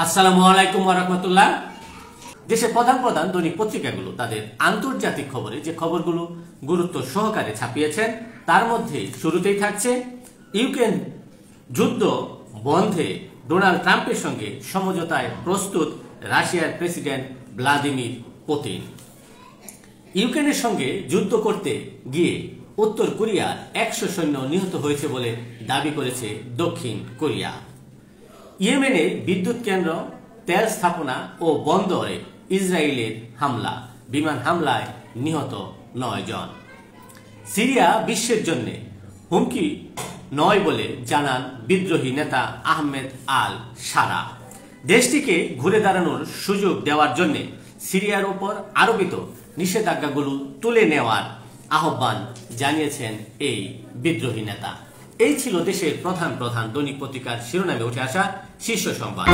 আসসালামু আলাইকুম ওয়া রাহমাতুল্লাহ। দেশের প্রধান প্রধান দৈনিক পত্রিকাগুলো তাদের আন্তর্জাতিক খবরে যে খবরগুলো গুরুত্ব সহকারে ছাপিয়েছেন তার মধ্যে শুরুতেই থাকছে ইউক্রেন যুদ্ধ বন্ধে ডোনাল্ড ট্রাম্পের সঙ্গে সমঝোতায় প্রস্তুত রাশিয়ার প্রেসিডেন্ট ভ্লাদিমির পুতিন। ইউক্রেনের সঙ্গে যুদ্ধ করতে গিয়ে উত্তর কোরিয়ার 100 সৈন্য নিহত হয়েছে বলে দাবি করেছে দক্ষিণ কোরিয়া। ইয়েমেনে বিদ্যুৎ কেন্দ্র, তেল স্থাপনা ও বন্দরে ইসরায়েলের হামলা, বিমান হামলায় নিহত 9 জন। সিরিয়া বিশ্বের জন্য হুমকি নয় বলে জানান বিদ্রোহী নেতা আহমেদ আল সারা। দেশটিকে ঘুরে দাঁড়ানোর সুযোগ দেওয়ার জন্য সিরিয়ার উপর আরোপিত নিষেধাজ্ঞাগুলো তুলে নেওয়ার আহ্বান জানিয়েছেন এই বিদ্রোহী নেতা। এই ছিল দেশের প্রধান প্রধান দৈনিক পত্রিকার শিরোনামে উঠে আসা শীর্ষ সংবাদ।